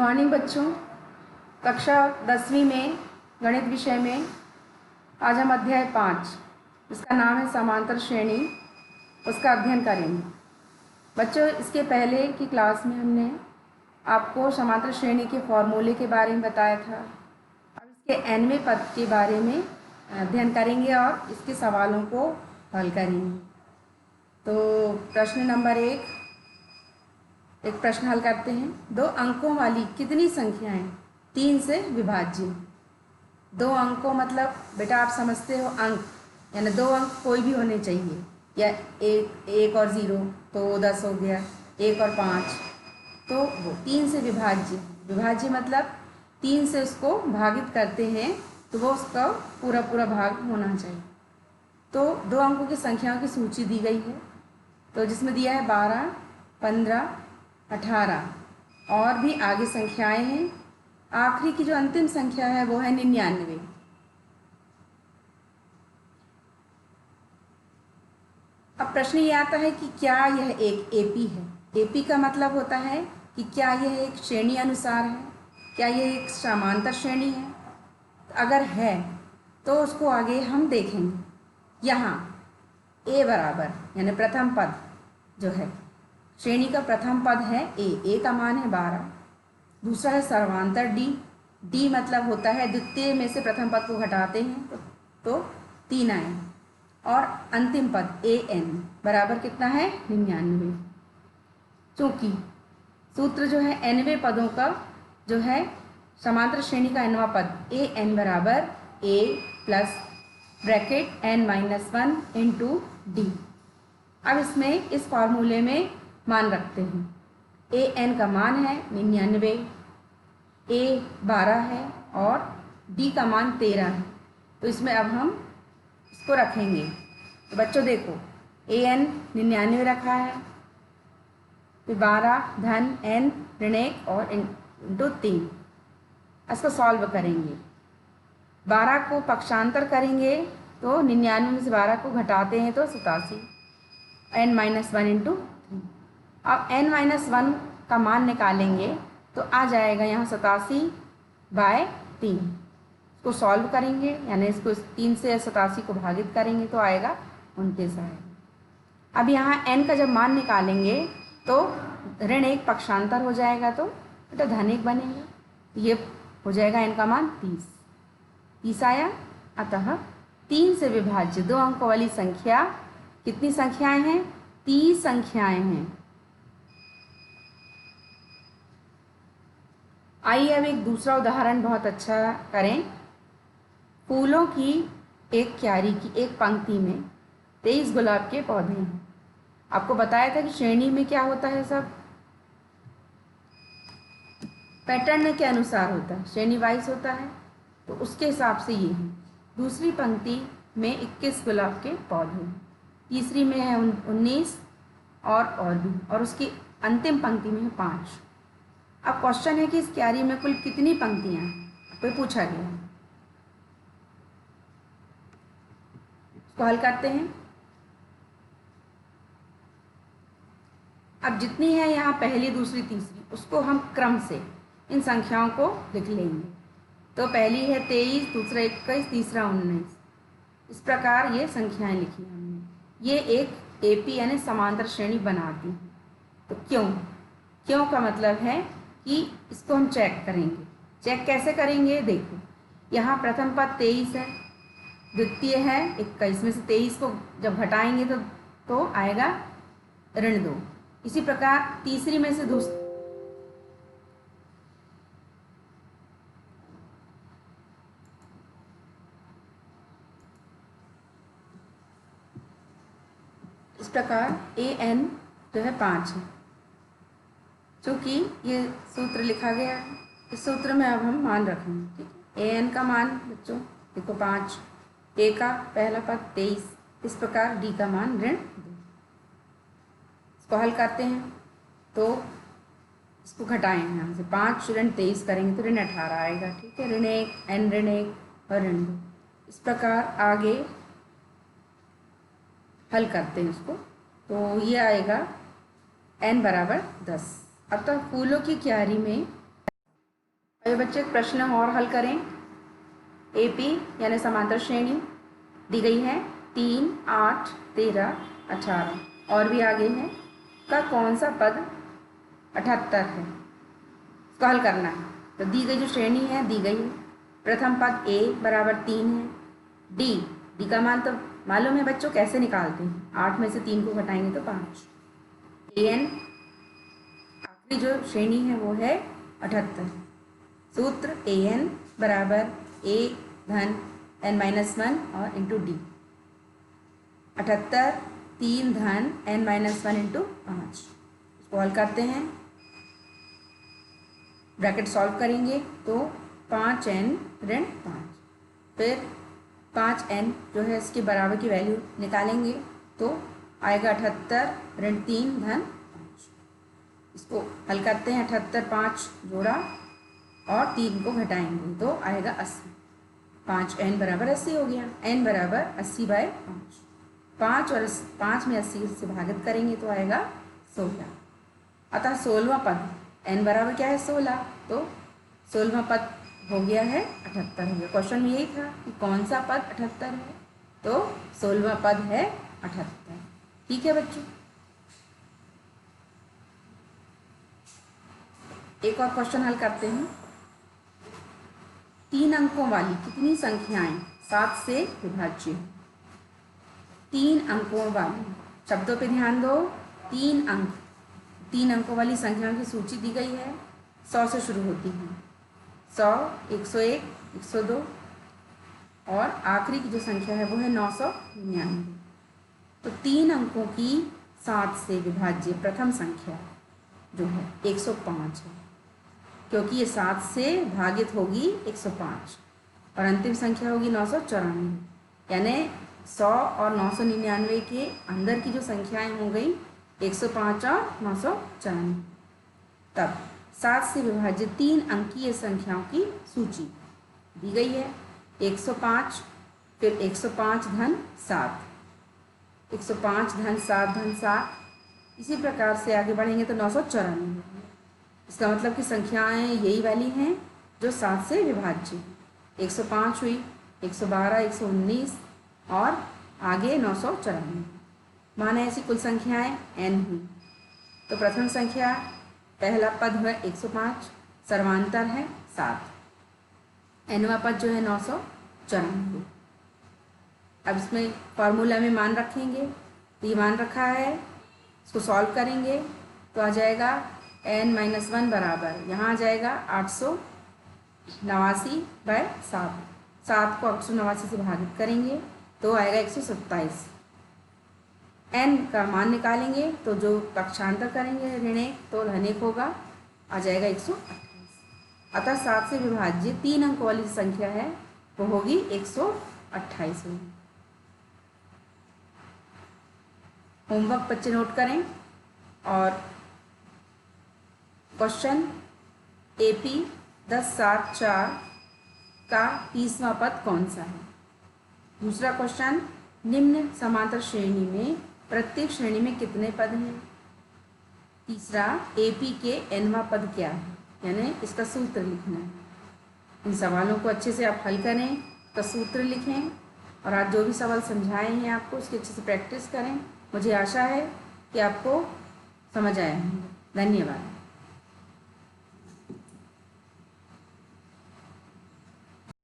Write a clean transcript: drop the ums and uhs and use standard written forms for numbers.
Morning बच्चों। कक्षा 10वीं में गणित विषय में आज हम अध्याय 5 जिसका नाम है समांतर श्रेणी उसका अध्ययन करेंगे। बच्चों, इसके पहले की क्लास में हमने आपको समांतर श्रेणी के फॉर्मूले के बारे में बताया था। अब इसके nवें पद के बारे में अध्ययन करेंगे और इसके सवालों को हल करेंगे। तो प्रश्न नंबर एक प्रश्न हल करते हैं। 2 अंकों वाली कितनी संख्याएं 3 से विभाज्य? 2 अंकों मतलब बेटा आप समझते हो अंक, यानी 2 अंक कोई भी होने चाहिए, या एक और 0 तो 10 हो गया, 1 और 5 तो वो 3 से विभाज्य। विभाज्य मतलब 3 से उसको भागित करते हैं तो वो उसका पूरा पूरा भाग होना चाहिए। तो 2 अंकों की संख्याओं की सूची दी गई है, तो जिसमें दिया है 12, 15, 18 और भी आगे संख्याएं हैं। आखिरी की जो अंतिम संख्या है वो है 99। अब प्रश्न ये आता है कि क्या यह एक एपी है? एपी का मतलब होता है कि क्या यह एक श्रेणी अनुसार है, क्या यह एक समांतर श्रेणी है। अगर है तो उसको आगे हम देखेंगे। यहाँ ए बराबर यानी प्रथम पद जो है श्रेणी का प्रथम पद है ए का मान है 12। दूसरा है सर्वांतर डी मतलब होता है द्वितीय में से प्रथम पद को घटाते हैं तो 3 आए। और अंतिम पद ए एन बराबर कितना है 99। चूँकि सूत्र जो है nवें पदों का जो है समांतर श्रेणी का nवां पद ए एन बराबर a plus bracket n-1 into d. अब इसमें इस फॉर्मूले में मान रखते हैं। ए एन का मान है 99, ए 12 है और डी का मान 13 है। तो इसमें अब हम इसको रखेंगे। तो बच्चों देखो, ए एन 99 रखा है, फिर 12 धन एन ऋण 1 और इंटू 3। इसको सॉल्व करेंगे। 12 को पक्षांतर करेंगे तो 99 में से 12 को घटाते हैं तो 87 n-1 इंटू 3। अब n-1 का मान निकालेंगे तो आ जाएगा यहाँ 87/3। इसको सॉल्व करेंगे यानी इसको 3 से 87 को भागित करेंगे तो आएगा 29 आएगा। अब यहाँ n का जब मान निकालेंगे तो ऋण 1 पक्षांतर हो जाएगा तो बेटा धन 1 बनेगा। ये हो जाएगा n का मान 30 आया। अतः 3 से विभाज्य 2 अंकों वाली संख्या कितनी संख्याएं हैं? 30 संख्याएं हैं। आइए अब एक दूसरा उदाहरण बहुत अच्छा करें। फूलों की एक क्यारी की एक पंक्ति में 23 गुलाब के पौधे हैं। आपको बताया था कि श्रेणी में क्या होता है, सब पैटर्न के अनुसार होता है, श्रेणी वाइज होता है, तो उसके हिसाब से ये है। दूसरी पंक्ति में 21 गुलाब के पौधे हैं, तीसरी में है 19 और भी, और उसकी अंतिम पंक्ति में है 5। अब क्वेश्चन है कि इस क्यारी में कुल कितनी पंक्तियां हैं, तो पूछा गया है। इसको हल करते हैं। अब जितनी है यहाँ पहली, दूसरी, तीसरी, उसको हम क्रम से इन संख्याओं को लिख लेंगे। तो पहली है 23, दूसरा 21, तीसरा 19। इस प्रकार ये संख्याएं लिखी हमने। ये एक एपी यानी समांतर श्रेणी बनाती है। तो क्यों का मतलब है कि इसको हम चेक करेंगे। चेक कैसे करेंगे? देखो, यहाँ प्रथम पद 23 है, द्वितीय है 21, में से 23 को जब घटाएंगे तो आएगा ऋण 2। इसी प्रकार तीसरी में से दूसरी, इस प्रकार ए एन जो है 5 है। चूँकि ये सूत्र लिखा गया है, इस सूत्र में अब हम मान रखेंगे। ठीक है, ए एन का मान बच्चों देखो 5, ए का पहला पद 23, इस प्रकार डी का मान ऋण 2। इसको हल करते हैं तो इसको घटाएं, यहाँ से 5 ऋण 23 करेंगे तो ऋण 18 आएगा। ठीक है, ऋण 1 एन ऋण 1 और ऋण 2। इस प्रकार आगे हल करते हैं इसको, तो ये आएगा n बराबर 10। अतः फूलों की क्यारी में अभी बच्चे एक प्रश्न और हल करें। एपी यानी समांतर श्रेणी दी गई है 3, 8, 13, 18 और भी आगे है का कौन सा पद 78 है, इसको हल करना है। तो दी गई जो श्रेणी है दी गई है। प्रथम पद a बराबर 3 है। डी का मान तो मालूम है बच्चों, कैसे निकालते हैं, 8 में से 3 को घटाएंगे तो 5। an आखिरी जो श्रेणी है वो है 78। सूत्र an बराबर a धन n-1 और इंटू डी। 78 3 धन n-1 इंटू 5। इसको हल करते हैं, ब्रैकेट सॉल्व करेंगे तो 5n ऋण 5, फिर 5n जो है इसके बराबर की वैल्यू निकालेंगे तो आएगा 78 ऋण 3 धन 5। इसको हल करते हैं, 78 5 जोड़ा और 3 को घटाएंगे तो आएगा 80। 5n बराबर 80 हो गया। n बराबर 80/5। 5 और 5 में 80 से भागित करेंगे तो आएगा 16। अतः 16वां पद n बराबर क्या है 16, तो 16वां पद हो गया है 78 हो गया। क्वेश्चन में यही था कि कौन सा पद 78 है, तो 16वां पद है 78। ठीक है बच्चों। एक और क्वेश्चन हल करते हैं। 3 अंकों वाली कितनी संख्याएं 7 से विभाज्य है? 3 अंकों वाली, शब्दों पे ध्यान दो। 3 अंकों वाली संख्याओं की सूची दी गई है। 100 से शुरू होती है, 100, 101, 102 और आखिरी की जो संख्या है वो है 999। तो 3 अंकों की 7 से विभाज्य प्रथम संख्या जो है 105 है, क्योंकि ये 7 से भागित होगी 105 और अंतिम संख्या होगी 994। यानी 100 और 999 के अंदर की जो संख्याएं हो गई 105 और 994। तब 7 से विभाजित 3 अंकीय संख्याओं की सूची दी गई है। 105, फिर 105 धन 7, 105 धन 7 धन 7, इसी प्रकार से आगे बढ़ेंगे तो 994। इसका मतलब कि संख्याएं यही वाली हैं जो 7 से विभाज्य हैं। 105 हुई, 112, 119 और आगे 994। माने ऐसी कुल संख्याएं n हुई। तो प्रथम संख्या पहला पद है 105, सर्वांतर है 7, nवां पद जो है 994। अब इसमें फॉर्मूला में मान रखेंगे, तो ये मान रखा है, इसको सॉल्व करेंगे तो आ जाएगा n-1 बराबर, यहाँ आ जाएगा 889/7। 7 को 889 से भागित करेंगे तो आएगा 127। n का मान निकालेंगे तो जो पक्षांतर करेंगे ऋण 1 तो धन 1 होगा, आ जाएगा 128। अतः 7 से विभाज्य 3 अंक वाली संख्या है वो होगी 128 होगी। होमवर्क बच्चे नोट करें। और क्वेश्चन AP 1074 का 30वां पद कौन सा है? दूसरा क्वेश्चन, निम्न समांतर श्रेणी में प्रत्येक श्रेणी में कितने पद हैं? तीसरा, AP के nवां पद क्या है, यानी इसका सूत्र लिखना है। इन सवालों को अच्छे से आप हल करें, का सूत्र लिखें और आज जो भी सवाल समझाए हैं आपको उसकी अच्छे से प्रैक्टिस करें। मुझे आशा है कि आपको समझ आया है। धन्यवाद।